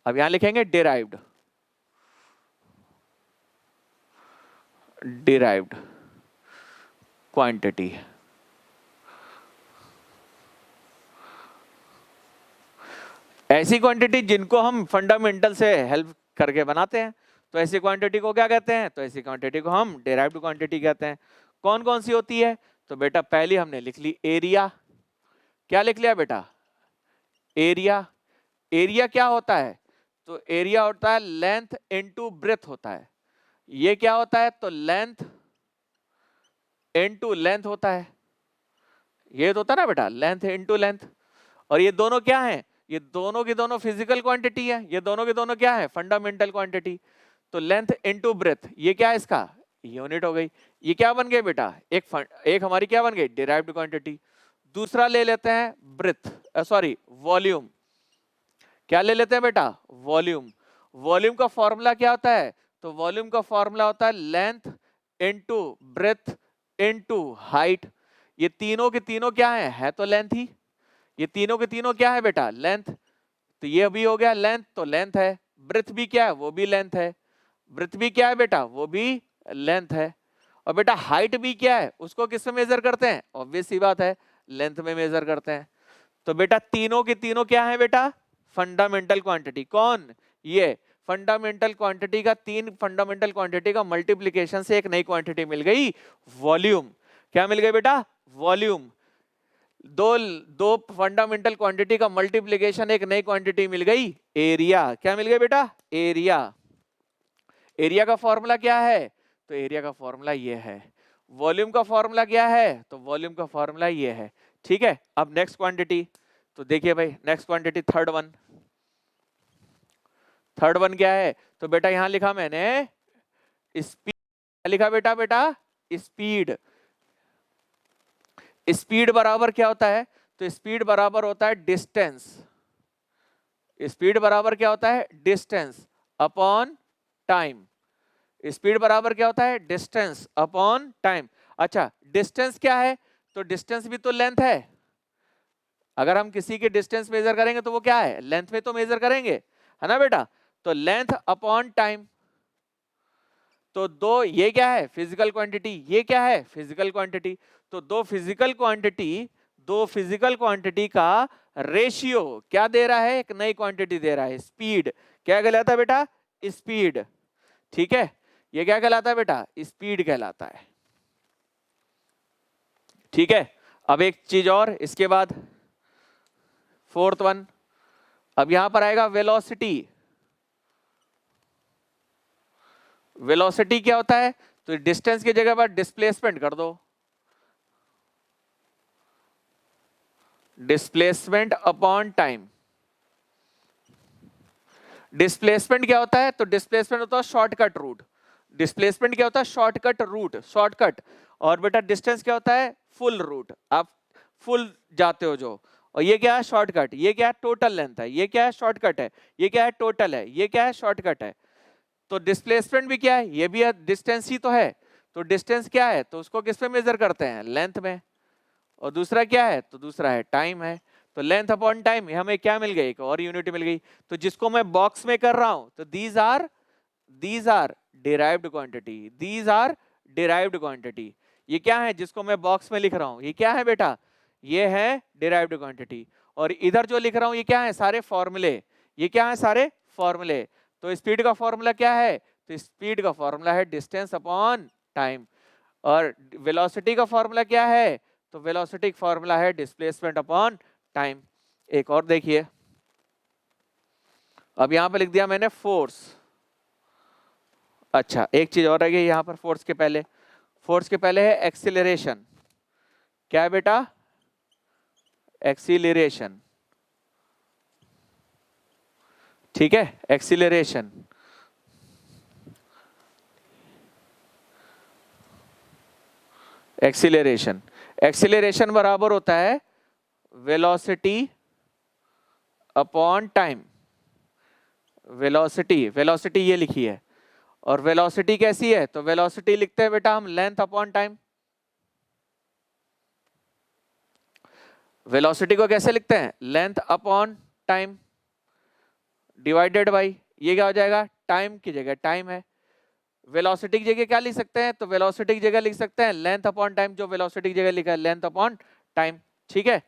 Speaker 1: अब यहां लिखेंगे डिराइव्ड, डिराइव्ड क्वांटिटी। ऐसी क्वांटिटी जिनको हम फंडामेंटल से हेल्प करके बनाते हैं, तो ऐसी क्वांटिटी को क्या कहते हैं, तो ऐसी क्वांटिटी को हम डिराइव्ड क्वांटिटी कहते हैं। कौन कौन सी होती है, तो बेटा पहली हमने लिख ली एरिया। क्या लिख लिया बेटा? एरिया। एरिया क्या होता है? तो एरिया होता है लेंथ इनटू ब्रेथ होता है। ये क्या होता है? तो लेंथ इनटू लेंथ होता है। ये तो होता है ना बेटा, लेंथ इनटू लेंथ। और ये दोनों क्या है? ये दोनों की दोनों फिजिकल क्वांटिटी है। ये दोनों की दोनों क्या है? Fundamental quantity. तो लेंथ इनटू ब्रेथ, ये क्या है इसका? यूनिट हो गई। ये क्या बन गए बेटा? एक हमारी क्या बन गई? Derived quantity. दूसरा ले लेते हैं ब्रेथ, सॉरी वॉल्यूम। क्या ले लेते हैं बेटा? वॉल्यूम। वॉल्यूम का फॉर्मूला क्या होता है? तो वॉल्यूम का फॉर्मूला होता है length into breadth into height. ये तीनों के तीनों क्या है तो लेंथ ही। ये तीनों के तीनों क्या है बेटा? लेंथ। तो ये भी हो गया लेंथ, तो लेंथ है। ब्रेथ भी क्या है? वो भी लेंथ है। ब्रेथ भी क्या है बेटा? वो भी लेंथ है। और बेटा हाइट भी क्या है? उसको किससे मेजर करते हैं? ऑब्वियस सी बात है, लेंथ में मेजर करते हैं। तो बेटा तीनों के तीनों क्या है बेटा? Fundamental quantity. कौन? ये फंडामेंटल क्वांटिटी का, तीन फंडामेंटल क्वांटिटी का मल्टीप्लिकेशन से एक नई क्वांटिटी मिल गई, वॉल्यूम। क्या मिल गई बेटा? वॉल्यूम। दो दो फंडामेंटल क्वांटिटी का मल्टीप्लिकेशन एक नई क्वांटिटी मिल गई, एरिया। क्या मिल गई बेटा? एरिया। एरिया का फॉर्मूला क्या है? तो एरिया का फॉर्मूला ये है। वॉल्यूम का फॉर्मूला क्या है? तो वॉल्यूम का फॉर्मूला ये है। ठीक है, अब नेक्स्ट क्वांटिटी। तो देखिए भाई, next quantity third one. Third one क्या है? तो बेटा यहां लिखा मैंने स्पीड। लिखा बेटा? बेटा स्पीड। स्पीड बराबर क्या होता है? तो स्पीड बराबर होता है डिस्टेंस। स्पीड बराबर क्या होता है? Distance upon time. स्पीड बराबर क्या होता है? Distance upon time. अच्छा, डिस्टेंस क्या है? तो डिस्टेंस भी तो लेंथ है। अगर हम किसी के डिस्टेंस मेजर करेंगे तो वो क्या है? लेंथ में तो मेजर करेंगे, है ना बेटा? तो लेंथ अपॉन टाइम। तो दो, ये क्या है? Physical quantity. ये क्या है? Physical quantity. तो दो फिजिकल क्वांटिटी का रेशियो क्या दे रहा है? एक नई क्वांटिटी दे रहा है, स्पीड। क्या कहलाता है बेटा? स्पीड। ठीक है, ये क्या कहलाता है बेटा? स्पीड कहलाता है। ठीक है, अब एक चीज और इसके बाद, फोर्थ वन। अब यहां पर आएगा वेलोसिटी। वेलोसिटी क्या होता है? तो डिस्टेंस की जगह पर डिस्प्लेसमेंट कर दो। Displacement upon time. डिस्प्लेसमेंट क्या होता है? तो डिस्प्लेसमेंट होता है शॉर्टकट रूट। डिस्प्लेसमेंट क्या होता है? Shortcut route, shortcut. और बेटा डिस्टेंस क्या होता है? फुल रूट, आप फुल जाते हो जो। और ये क्या है? शॉर्टकट। ये क्या है? टोटल लेंथ है। ये क्या है? शॉर्टकट है। ये क्या है? टोटल है। ये क्या है? शॉर्टकट है। तो डिस्प्लेसमेंट भी क्या है? ये भी डिस्टेंस ही तो है। तो डिस्टेंस क्या है? तो उसको किस पे मेजर करते हैं? लेंथ में। और दूसरा क्या है? तो दूसरा है टाइम है। तो लेंथ अपॉन टाइम, हमें क्या मिल गई? एक और यूनिट मिल गई। तो जिसको मैं बॉक्स में कर रहा हूं, तो these are derived quantity. These are derived quantity. ये क्या है जिसको मैं बॉक्स में लिख रहा हूं? ये क्या है बेटा? ये है डिराइव्ड क्वांटिटी। और इधर जो लिख रहा हूं ये क्या है? सारे फॉर्मूले। ये क्या है? सारे फॉर्मूले। तो स्पीड का फॉर्मूला क्या है? तो स्पीड का फॉर्मूला है डिस्टेंस अपॉन टाइम। और वेलोसिटी का फॉर्मूला क्या है? तो वेलोसिटी फॉर्मूला है डिस्प्लेसमेंट अपॉन टाइम। एक और देखिए, अब यहां पर लिख दिया मैंने फोर्स। अच्छा, एक चीज और रह गई यहां पर। फोर्स के पहले है एक्सीलरेशन। क्या है बेटा? एक्सीलरेशन। ठीक है, एक्सीलरेशन। एक्सीलरेशन, एक्सीलरेशन बराबर होता है velocity upon time. Velocity, velocity ये लिखी है। और वेलोसिटी कैसी है? तो वेलोसिटी लिखते हैं बेटा हम लेंथ अपॉन टाइम। वेलोसिटी को कैसे लिखते हैं? Length upon time divided by, ये क्या हो जाएगा? टाइम की जगह टाइम है। वेलोसिटी की जगह क्या लिख सकते हैं? तो वेलोसिटी की जगह लिख सकते हैं लेंथ अपॉन टाइम। जो वेलोसिटी की जगह लिखा है लेंथ अपॉन टाइम। ठीक है,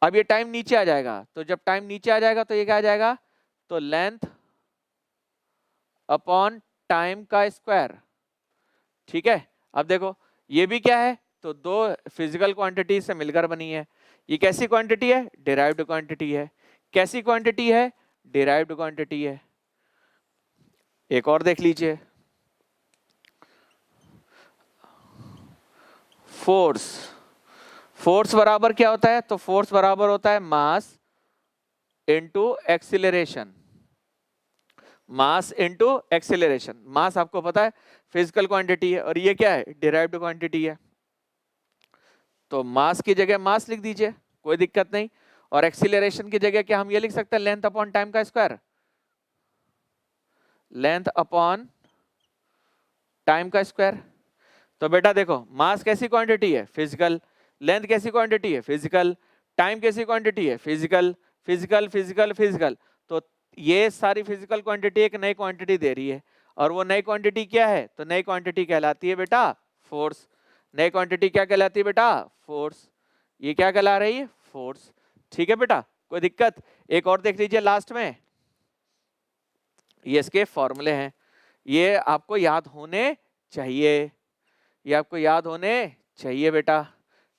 Speaker 1: अब ये टाइम नीचे आ जाएगा। तो जब टाइम नीचे आ जाएगा तो ये क्या आ जाएगा? तो लेंथ अपॉन टाइम का स्क्वायर। ठीक है, अब देखो ये भी क्या है? तो दो फिजिकल क्वांटिटी से मिलकर बनी है। ये कैसी क्वांटिटी है? डिराइव्ड क्वांटिटी है। कैसी क्वांटिटी है? डिराइव्ड क्वांटिटी है। एक और देख लीजिए, फोर्स। फोर्स बराबर क्या होता है? तो फोर्स बराबर होता है mass into acceleration. Mass into acceleration. Mass आपको पता है फिजिकल क्वांटिटी है, और ये क्या है? डिराइव्ड क्वांटिटी है। तो मास की जगह मास लिख दीजिए, कोई दिक्कत नहीं। और एक्सीलरेशन की जगह क्या हम ये लिख सकते हैं? लेंथ अपॉन टाइम का स्क्वायर। लेंथ अपॉन टाइम का स्क्वायर। तो बेटा देखो, मास कैसी क्वांटिटी है? फिजिकल। लेंथ कैसी क्वांटिटी है? फिजिकल। टाइम कैसी क्वांटिटी है? फिजिकल। Physical physical physical. तो ये सारी फिजिकल क्वांटिटी एक नई क्वांटिटी दे रही है, और वो नई क्वांटिटी क्या है? तो नई क्वांटिटी कहलाती है बेटा फोर्स। नई क्वांटिटी क्या कहलाती है बेटा? फोर्स। ये क्या कहला रही है? फोर्स। ठीक है बेटा, कोई दिक्कत? एक और देख लीजिए लास्ट में, ये इसके फॉर्मूले हैं, ये आपको याद होने चाहिए, ये आपको याद होने चाहिए बेटा।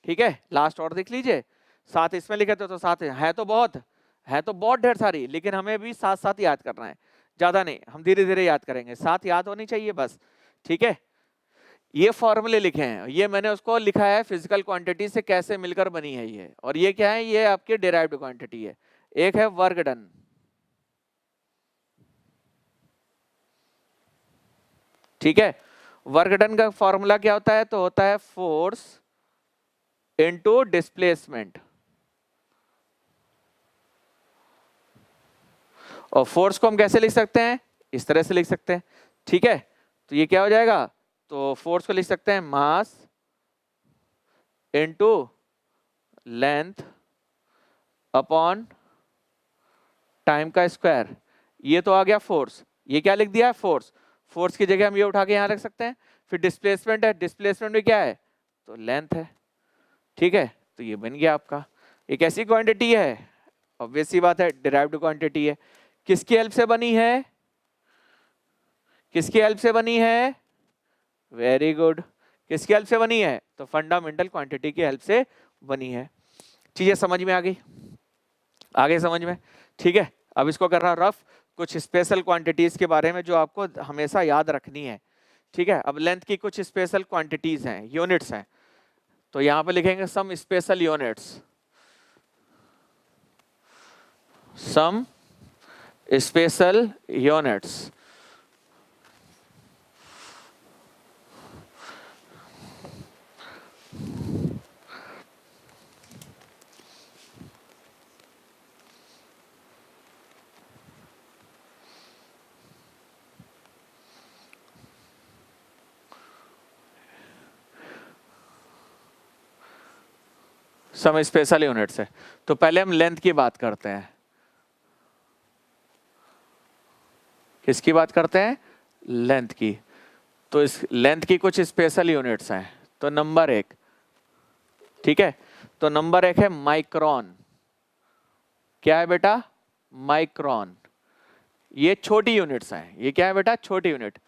Speaker 1: ठीक है, लास्ट और देख लीजिए, साथ इसमें लिखे थे तो साथ है तो बहुत ढेर सारी, लेकिन हमें भी साथ साथ याद करना है, ज्यादा नहीं, हम धीरे धीरे याद करेंगे, साथ याद होनी चाहिए बस। ठीक है, ये फॉर्मूले लिखे हैं, ये मैंने उसको लिखा है फिजिकल क्वांटिटी से कैसे मिलकर बनी है ये, और ये क्या है? ये आपकी डिराइव्ड क्वांटिटी है। एक है वर्क डन, ठीक है, वर्क डन का फॉर्मूला क्या होता है? तो होता है फोर्स इनटू डिस्प्लेसमेंट। और फोर्स को हम कैसे लिख सकते हैं? इस तरह से लिख सकते हैं। ठीक है, तो ये क्या हो जाएगा? तो फोर्स को लिख सकते हैं mass into length upon time का स्क्वायर। ये तो आ गया फोर्स, ये क्या लिख दिया है? फोर्स। फोर्स की जगह हम ये उठा के यहां रख सकते हैं। फिर डिस्प्लेसमेंट है, डिस्प्लेसमेंट में क्या है? तो लेंथ है। ठीक है, तो ये बन गया आपका। एक ऐसी क्वांटिटी है, ऑब्वियस सी बात है, डिराइव्ड क्वांटिटी है। किसकी हेल्प से बनी है? किसकी हेल्प से बनी है? वेरी गुड, किसकी हेल्प से बनी है? तो फंडामेंटल क्वांटिटी की हेल्प से बनी है। चीजें समझ में आ गई? आगे समझ में? ठीक है, अब इसको कर रहा रफ, कुछ स्पेशल क्वांटिटीज के बारे में जो आपको हमेशा याद रखनी है। ठीक है, अब लेंथ की कुछ स्पेशल क्वांटिटीज हैं, यूनिट्स हैं, तो यहां पे लिखेंगे some special units, some special units. Some special units है, तो पहले हम लेंथ की बात करते हैं। किसकी बात करते हैं? लेंथ की। तो इस लेंथ की कुछ स्पेशल यूनिट्स हैं, तो नंबर एक, ठीक है, तो नंबर एक है माइक्रोन। क्या है बेटा? माइक्रोन। ये छोटी यूनिट्स हैं, ये क्या है बेटा? छोटी यूनिट।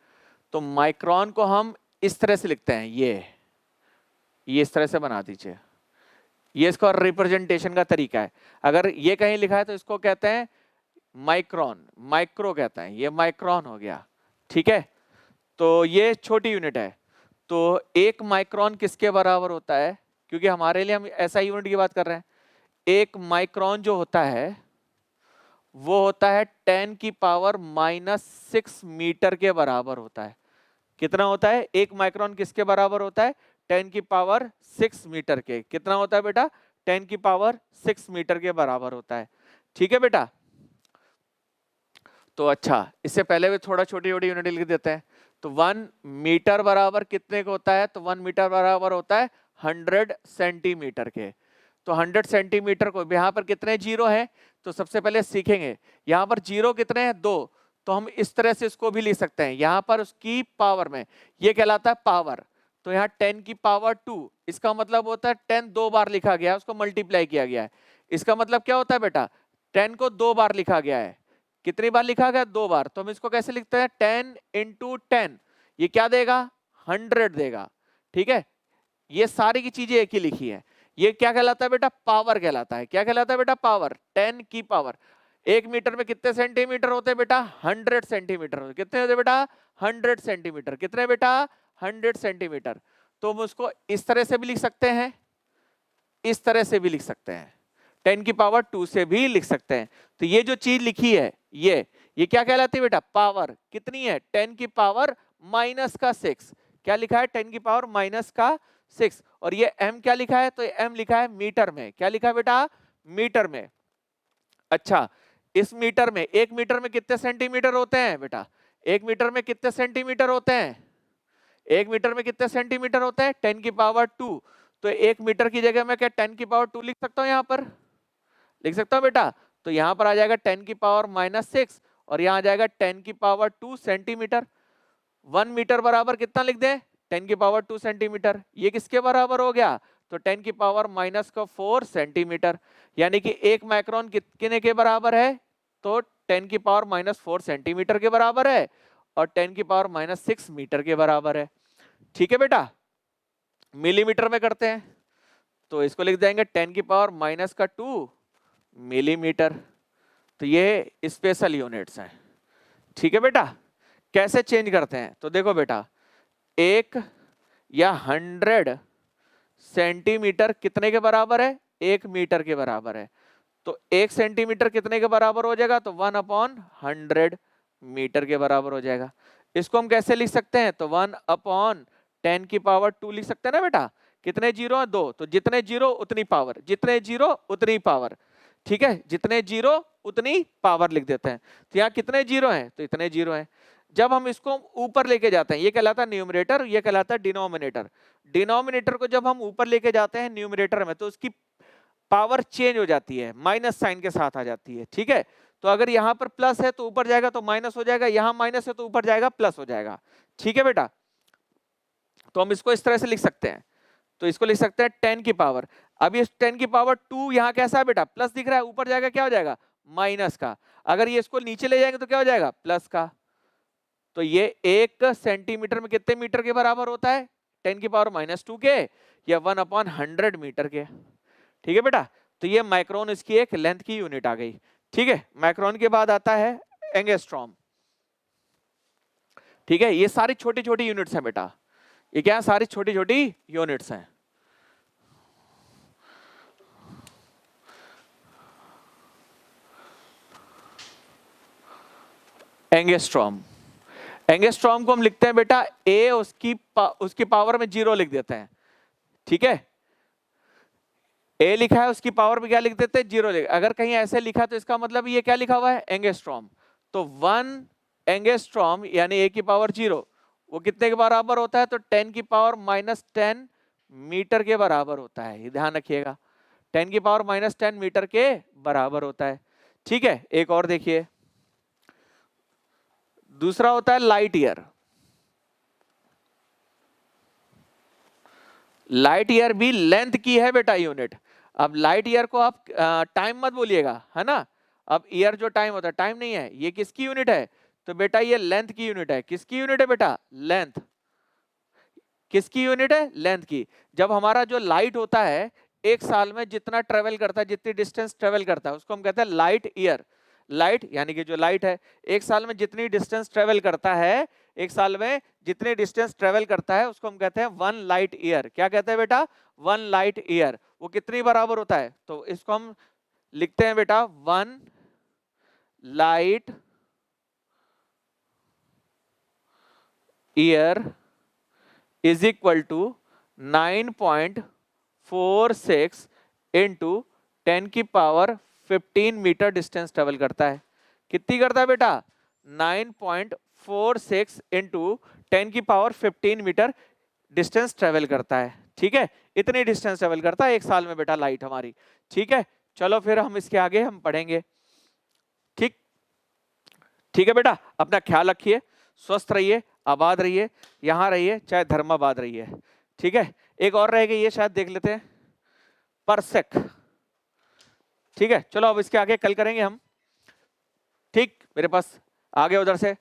Speaker 1: तो माइक्रोन को हम इस तरह से लिखते हैं, ये इस तरह से बना दीजिए, ये इसका रिप्रेजेंटेशन का तरीका है। अगर ये कहीं लिखा है तो इसको कहते हैं माइक्रोन, माइक्रो कहता है, ये माइक्रोन हो गया। ठीक है, तो ये छोटी यूनिट है। तो एक माइक्रोन किसके बराबर होता है? क्योंकि हमारे लिए हम ऐसा यूनिट की बात कर रहे हैं। एक माइक्रोन जो होता है वो होता है 10 की पावर -6 मीटर के बराबर होता है। कितना होता है? एक माइक्रोन किसके बराबर होता है? 10 की पावर 6 मीटर के। कितना होता है बेटा? 10 की पावर 6 मीटर के बराबर होता है। ठीक है बेटा, तो अच्छा, इससे पहले भी थोड़ा छोटी छोटी यूनिट लिख देते हैं। तो 1 मीटर बराबर कितने का होता है? तो 1 मीटर बराबर होता है 100 सेंटीमीटर के। तो 100 सेंटीमीटर को यहाँ पर कितने जीरो हैं? तो सबसे पहले सीखेंगे यहाँ पर जीरो कितने हैं? 2। तो हम इस तरह से इसको भी लिख सकते हैं, यहाँ पर उसकी पावर में, ये कहलाता है पावर। तो यहाँ 10 की पावर 2, इसका मतलब होता है 10 दो बार लिखा गया है, उसको मल्टीप्लाई किया गया है। इसका मतलब क्या होता है बेटा? 10 को 2 बार लिखा गया है। कितनी बार लिखा गया? 2 बार। तो हम इसको कैसे लिखते हैं? 10 × 10, ये क्या देगा? 100 देगा। ठीक है, ये सारी की चीजें एक ही लिखी है। ये क्या कहलाता है बेटा? पावर कहलाता है। क्या कहलाता है बेटा? पावर। 10 की पावर। 1 मीटर में कितने सेंटीमीटर होते हैं बेटा? 100 सेंटीमीटर होते। कितने होते बेटा? 100 सेंटीमीटर। कितने बेटा? 100 सेंटीमीटर। तो हम उसको इस तरह से भी लिख सकते हैं, इस तरह से भी लिख सकते हैं, 10 की पावर 2 से भी लिख सकते हैं। तो ये जो चीज लिखी है ये क्या कहलाती है बेटा? पावर। कितनी है? 10 की पावर माइनस का 6। क्या लिखा है? 10 की पावर माइनस का 6। और ये m क्या लिखा है? तो m लिखा है मीटर में। क्या लिखा है बेटा? मीटर में। अच्छा, इस मीटर में, 1 मीटर में कितने सेंटीमीटर होते हैं बेटा? 1 मीटर में कितने सेंटीमीटर होते हैं? 1 मीटर में कितने सेंटीमीटर होते हैं? 10 की पावर 2। तो 1 मीटर की जगह मैं क्या 10 की पावर 2 लिख सकता हूं? यहां पर लिख सकता हूं बेटा। तो यहां पर आ जाएगा 10 की पावर माइनस 6 और यहां आ जाएगा 10 की पावर 2 सेंटीमीटर। 1 मीटर बराबर कितना लिख दें? 10 की पावर 2 सेंटीमीटर। ये किसके बराबर हो गया? तो 10 की पावर माइनस का 4 सेंटीमीटर। यानी कि 1 माइक्रोन कितने के बराबर है? तो 10 की पावर माइनस 4 सेंटीमीटर के बराबर है और 10 की पावर माइनस 6 मीटर के बराबर है। ठीक है बेटा। मिलीमीटर में करते हैं तो इसको लिख देंगे 10 की पावर माइनस का 2 मिलीमीटर। तो ये स्पेशल यूनिट्स हैं। ठीक है बेटा। कैसे चेंज करते हैं? तो देखो बेटा, 1 या 100 सेंटीमीटर कितने के बराबर है? 1 मीटर के बराबर है। तो 1 सेंटीमीटर कितने के बराबर हो जाएगा? तो 1/100 मीटर के बराबर हो जाएगा। इसको हम कैसे लिख सकते हैं? तो 1/10 की पावर 2 लिख सकते हैं ना बेटा। कितने जीरो है? 2। तो जितने जीरो उतनी पावर, जितने जीरो उतनी पावर। ठीक है, जितने जीरो उतनी पावर लिख देते हैं। तो यहाँ कितने जीरो हैं? तो इतने जीरो हैं। जब हम इसको ऊपर लेके जाते हैं, ये कहलाता है न्यूमरेटर, ये कहलाता है डिनोमिनेटर। डिनोमिनेटर को जब हम ऊपर लेके जाते हैं न्यूमरेटर में, तो उसकी पावर चेंज हो जाती है, माइनस साइन के साथ आ जाती है। ठीक है, तो अगर यहाँ पर प्लस है तो ऊपर जाएगा तो माइनस हो जाएगा, यहाँ माइनस है तो ऊपर जाएगा प्लस हो जाएगा। ठीक है बेटा। तो हम इसको इस तरह से लिख सकते हैं। तो इसको लिख सकते हैं 10 की पावर। अब ये 10 की पावर 2 यहाँ कैसा है बेटा? प्लस दिख रहा है, ऊपर जाएगा क्या हो जाएगा? माइनस का। अगर ये इसको नीचे ले जाएंगे तो क्या हो जाएगा? प्लस का। तो ये 1 सेंटीमीटर में कितने मीटर के बराबर होता है? 10 की पावर माइनस 2 के या 1/100 मीटर के। ठीक है बेटा। तो ये माइक्रोन इसकी एक लेंथ की यूनिट आ गई। ठीक है, माइक्रोन के बाद आता है एंगस्ट्रॉम। ठीक है, ये सारी छोटी छोटी यूनिट्स हैं बेटा। ये क्या? सारी छोटी छोटी यूनिट्स हैं। एंगस्ट्रॉम। एंगस्ट्रॉम को हम लिखते हैं बेटा ए, उसकी पावर में 0 लिख देते हैं। ठीक है, ए लिखा है, उसकी पावर में क्या लिख देते हैं? 0 लिख। अगर कहीं ऐसे लिखा तो इसका मतलब ये क्या लिखा हुआ है? एंगस्ट्रॉम। तो 1 एंगस्ट्रॉम यानी ए की पावर 0 वो कितने के बराबर होता है? तो 10 की पावर माइनस 10 मीटर के बराबर होता है। ये ध्यान रखिएगा, 10 की पावर माइनस 10 मीटर के बराबर होता है। ठीक है, एक और देखिए, दूसरा होता है लाइट ईयर। लाइट ईयर भी लेंथ की है बेटा यूनिट। अब लाइट ईयर को आप टाइम मत बोलिएगा, है ना। अब ईयर जो टाइम होता है, टाइम नहीं है, ये किसकी यूनिट है? तो बेटा ये लेंथ की यूनिट है। किसकी यूनिट है बेटा? लेंथ। किसकी यूनिट है? लेंथ की। जब हमारा जो लाइट होता है, एक साल में जितना ट्रेवल करता है, जितनी डिस्टेंस ट्रेवल करता है, उसको हम कहते हैं लाइट ईयर। लाइट यानी कि जो लाइट है, एक साल में जितनी डिस्टेंस ट्रेवल करता है, एक साल में जितनी डिस्टेंस ट्रेवल करता है उसको हम कहते हैं 1 लाइट ईयर। क्या कहते हैं बेटा? 1 लाइट ईयर। वो कितनी बराबर होता है? तो इसको हम लिखते हैं बेटा 1 light year is equal to 9.46 into 10 की पावर 15 मीटर डिस्टेंस ट्रेवल करता है। कितनी करता है बेटा? 9.46 इंटू 10 की पावर 15 मीटर डिस्टेंस ट्रेवल करता है। ठीक है, इतनी डिस्टेंस ट्रेवल करता है एक साल में बेटा लाइट हमारी। ठीक है, चलो फिर हम इसके आगे हम पढ़ेंगे। ठीक, ठीक है बेटा, अपना ख्याल रखिए, स्वस्थ रहिए, आबाद रहिए, यहां रहिए, चाहे धर्माबाद रहिए। ठीक है, एक और रहेगा, ये शायद देख लेते हैं, परसेक। ठीक है, चलो अब इसके आगे कल करेंगे हम। ठीक, मेरे पास आगे उधर से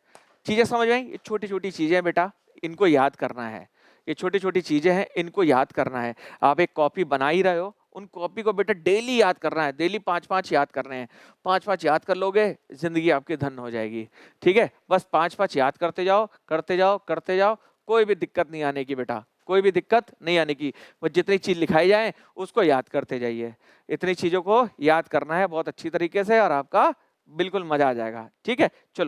Speaker 1: चीजें समझ में आई। छोटी छोटी चीजें बेटा, इनको याद करना है। ये छोटी छोटी चीजें हैं, इनको याद करना है। आप एक कॉपी बना ही रहे हो, उन कॉपी को बेटा डेली याद करना है, डेली 5-5 याद करने हैं। 5-5 याद कर लोगे, जिंदगी आपकी धन हो जाएगी। ठीक है, बस 5-5 याद करते जाओ, करते जाओ, करते जाओ, कोई भी दिक्कत नहीं आने की बेटा, कोई भी दिक्कत नहीं आने की। वो जितनी चीज लिखाई जाए उसको याद करते जाइए। इतनी चीजों को याद करना है बहुत अच्छी तरीके से, और आपका बिल्कुल मजा आ जाएगा। ठीक है, चलो।